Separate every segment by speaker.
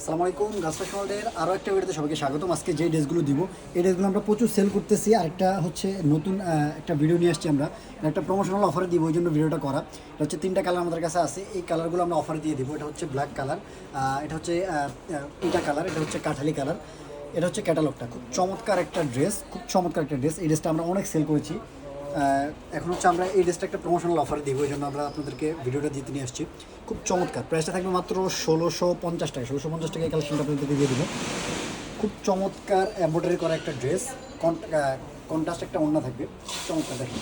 Speaker 1: আসসালামু আলাইকুম, গাছ ফ্যাশনের আরও একটা ভিডিওতে সবাইকে স্বাগতম। আজকে যে ড্রেসগুলো দিব এই ড্রেসগুলো আমরা প্রচুর সেল করতেছি। আরেকটা হচ্ছে নতুন একটা ভিডিও নিয়ে আসছি আমরা, একটা প্রমোশনাল অফারে দিব, ওই জন্য ভিডিওটা করা। এটা হচ্ছে 3টা কালার আমাদের কাছে আছে, এই কালারগুলো আমরা অফারে দিয়ে দিব। এটা হচ্ছে ব্ল্যাক কালার, এটা হচ্ছে ইটা কালার, এটা হচ্ছে কাঠালি কালার, এটা হচ্ছে ক্যাটালগটা। খুব চমৎকার একটা ড্রেস, খুব চমৎকার একটা ড্রেস। এই ড্রেসটা আমরা অনেক সেল করেছি। এখন হচ্ছে আমরা এই ড্রেসটা একটা প্রমোশনাল অফারে দিব, এই জন্য আমরা আপনাদেরকে ভিডিওটা দিতে নিয়ে আসছি। খুব চমৎকার, প্রাইসটা থাকবে মাত্র 1650 টাকা। 1650 টাকায় কালেকশনটা আপনাদেরকে দিয়ে দেবো। খুব চমৎকার এমব্রয়ডারি করা একটা ড্রেস, কন্ট্রাস্ট একটা ওড়না থাকবে। চমৎকার দেখেন,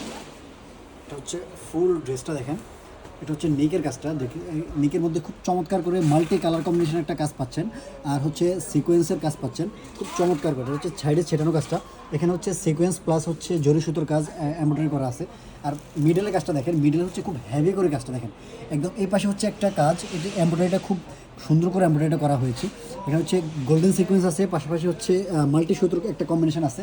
Speaker 1: এটা হচ্ছে ফুল ড্রেসটা দেখেন। এটা হচ্ছে নেকের কাজটা দেখি, নেকের মধ্যে খুব চমৎকার করে মাল্টি কালার কম্বিনেশন একটা কাজ পাচ্ছেন, আর হচ্ছে সিকোয়েন্সের কাজ পাচ্ছেন খুব চমৎকার করে। হচ্ছে সাইডে ছেটানো কাজটা, এখানে হচ্ছে সিকোয়েন্স প্লাস হচ্ছে জরি সুতোর কাজ এমব্রয়ডারি করা আছে। আর মিডলের কাজটা দেখেন, মিডলে হচ্ছে খুব হেভি করে কাজটা দেখেন একদম। এই পাশে হচ্ছে একটা কাজ, এটা এমব্রয়ডারিটা খুব সুন্দর করে এমব্রয়ডারিটা করা হয়েছে। এখানে হচ্ছে গোল্ডেন সিকোয়েন্স আছে, পাশাপাশি হচ্ছে মাল্টি সুতোর একটা কম্বিনেশন আছে।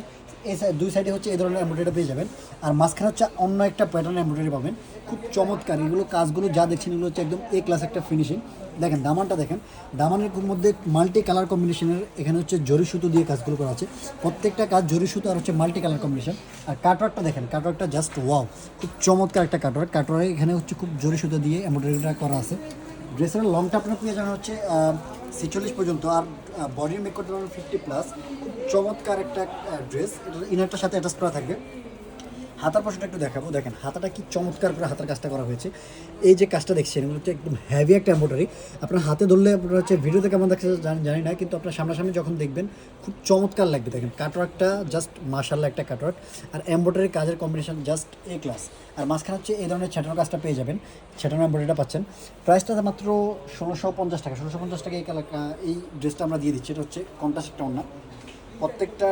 Speaker 1: এই দুই সাইডে হচ্ছে এই ধরনের এমব্রয়ডারিটা পেয়ে যাবেন, আর মাঝখানে হচ্ছে অন্য একটা প্যাটার্ন এমব্রয়ডারি পাবেন। খুব চমৎকার এগুলো কাজগুলো যা দেখছেন, এগুলো হচ্ছে একদম এ ক্লাস একটা ফিনিশিং। দেখেন দামানটা দেখেন, দামানের মধ্যে মাল্টি কালার কম্বিনেশনের এখানে হচ্ছে জরি সুতো দিয়ে কাজগুলো করা আছে। প্রত্যেকটা কাজ জরি সুতো আর হচ্ছে মাল্টি কালার কম্বিনেশন। আর কাটওয়ার্কটা দেখেন, কাটওয়ার্কটা জাস্ট ওয়াও, খুব চমৎকার একটা কাটওয়ার্ক। কাটওয়ার্ক এখানে হচ্ছে খুব জরি সুতো দিয়ে এমব্রয়ডারিটা করা আছে। ড্রেসের লংটা আপনার পেয়ে যাবেন হচ্ছে 46 পর্যন্ত, আর বডির মেক করতে পারবেন 50+। খুব চমৎকার একটা ড্রেস, এটা ইনারটার সাথে অ্যাটাচ করা থাকবে। হাতার পাশটা একটু দেখাবো, দেখেন হাতাটা কি চমৎকার করে হাতার কাজটা করা হয়েছে। এই যে কাজটা দেখছেন, এগুলো হচ্ছে একদম হেভি একটা এমব্রয়ডারি। আপনার হাতে ধরলে আপনার হচ্ছে ভিডিওতে কেমন দেখছে জানি না, কিন্তু আপনার সামনাসামনি যখন দেখবেন খুব চমৎকার লাগবে। দেখেন কাটওয়ার্কটা জাস্ট মাশাআল্লাহ একটা কাটওয়ার্ক, আর এমব্রয়ডারি কাজের কম্বিনেশন জাস্ট এ ক্লাস। আর মাঝখানে হচ্ছে এই ধরনের ছেটানো কাজটা পেয়ে যাবেন, ছেটানো এমব্রয়ডারিটা পাচ্ছেন। প্রাইসটা মাত্র 1650 টাকা। 1650 টাকা এই ড্রেসটা আমরা দিয়ে দিচ্ছি। এটা হচ্ছে কন্ট্রাস্ট একটা ওড়না, প্রত্যেকটা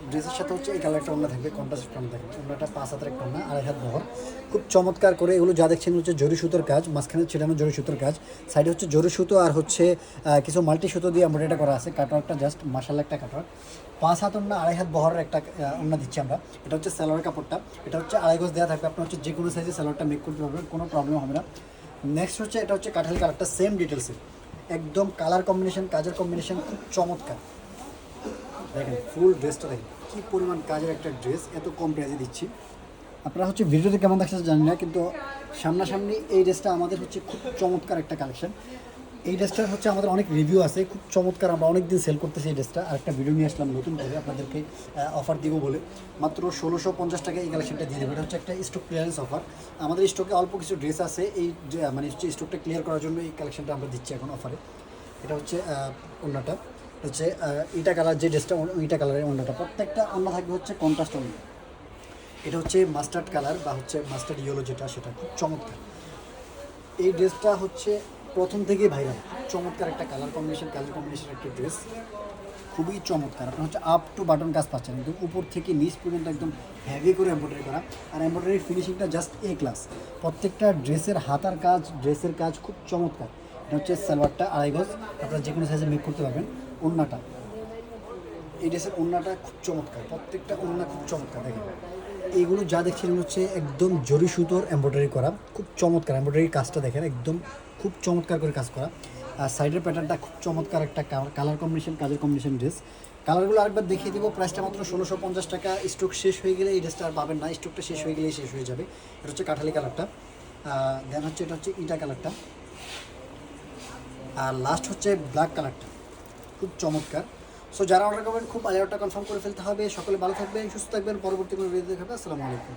Speaker 1: ড্রেসের সাথে হচ্ছে এই কালারটা ওড়না থাকবে, কন্ট্রাস্ট ওড়না থাকবে। ওড়নাটা 5 হাতের একটা ওড়না, 2.5 হাত বহর। খুব চমৎকার করে এগুলো যা দেখছেন হচ্ছে জরি সুতোর কাজ, মাঝখানে ছেটানো জরি সুতোর কাজ, সাইডে হচ্ছে জরি সুতো আর হচ্ছে কিছু মাল্টি সুতো দিয়ে এমব্রয়ডারি করা আছে। কাটওয়ার্কটা জাস্ট মাশাআল্লাহ একটা কাটওয়ার্ক। 5 হাত ওড়না, 2.5 হাত বহরের একটা ওড়না দিচ্ছি আমরা। এটা হচ্ছে সালোয়ার কাপড়টা, এটা হচ্ছে 2.5 গজ দেওয়া থাকবে। আপনার হচ্ছে যে কোনো সাইজে সালোয়ারটা মেক করতে পারবেন, কোনো প্রবলেম হবে না। নেক্সট হচ্ছে এটা হচ্ছে কাঠালি কালারটা, সেম ডিটেলসে একদম কালার কম্বিনেশন, কাজের কম্বিনেশন খুব চমৎকার। দেখেন ফুল ড্রেসটা দেখেন কী পরিমাণ কাজের একটা ড্রেস, এত কম প্রাইসে দিচ্ছি। আপনারা হচ্ছে ভিডিওতে কেমন দেখছে জানি না, কিন্তু সামনাসামনি এই ড্রেসটা আমাদের হচ্ছে খুব চমৎকার একটা কালেকশন। এই ড্রেসটার হচ্ছে আমাদের অনেক রিভিউ আছে, খুব চমৎকার। আমরা অনেক দিন সেল করতেছি এই ড্রেসটা, আর একটা ভিডিও নিয়ে আসলাম নতুন করে আপনাদেরকে অফার দিব বলে। মাত্র 1650 টাকা এই কালেকশনটা দিয়ে দেবো। এটা হচ্ছে একটা স্টক ক্লিয়ারেন্স অফার। আমাদের স্টকে অল্প কিছু ড্রেস আছে, এই মানে স্টকটা ক্লিয়ার করার জন্য এই কালেকশনটা আমরা দিচ্ছি এখন অফারে। এটা হচ্ছে ওড়নাটা হচ্ছে ইটা কালার, যে ড্রেসটা ইটা কালারের ওড়নাটা, প্রত্যেকটা ওড়না থাকবে হচ্ছে কন্ট্রাস্ট ওড়না। এটা হচ্ছে মাস্টার্ড কালার বা হচ্ছে মাস্টার্ড ইয়েলো, যেটা সেটা খুব চমৎকার। এই ড্রেসটা হচ্ছে প্রথম থেকেই ভাইরাল, খুব চমৎকার একটা কালার কম্বিনেশন, একটা ড্রেস, খুবই চমৎকার। আপনার হচ্ছে আপ টু বাটন কাজ পাচ্ছেন, একদম উপর থেকে নিচ পর্যন্ত একদম হেভি করে এমব্রয়ডারি করা, আর এমব্রয়ডারির ফিনিশিংটা জাস্ট এ ক্লাস। প্রত্যেকটা ড্রেসের হাতার কাজ, ড্রেসের কাজ খুব চমৎকার। এটা হচ্ছে সালোয়ারটা 2.5 গজ, আপনারা যে কোনো সাইজে মেক করতে পারবেন। ওড়নাটা, এই ড্রেসের ওড়নাটা খুব চমৎকার, প্রত্যেকটা ওড়না খুব চমৎকার। দেখেন এইগুলো যা দেখছেন হচ্ছে একদম জরি সুতোর এমব্রয়ডারি করা, খুব চমৎকার। এমব্রয়ডারির কাজটা দেখেন একদম খুব চমৎকার করে কাজ করা, আর সাইডের প্যাটার্নটা খুব চমৎকার একটা কালার কম্বিনেশন, কাজের কম্বিনেশন ড্রেস। কালারগুলো আরেকবার দেখিয়ে দিব। প্রাইসটা মাত্র 1650 টাকা। স্টক শেষ হয়ে গেলে এই ড্রেসটা আর পাবেন না, স্টকটা শেষ হয়ে গেলেই শেষ হয়ে যাবে। এটা হচ্ছে কাঠালি কালারটা, দেন হচ্ছে এটা হচ্ছে ইটা কালারটা, আর লাস্ট হচ্ছে ব্ল্যাক কালারটা, খুব চমৎকার। সো যারা অর্ডার করবেন খুব আগে অর্ডার কনফার্ম করে ফেলতে হবে। সকলে ভালো থাকবেন, সুস্থ থাকবেন, পরবর্তী কোনো ভিডিও দেখাবে। আসসালামু আলাইকুম।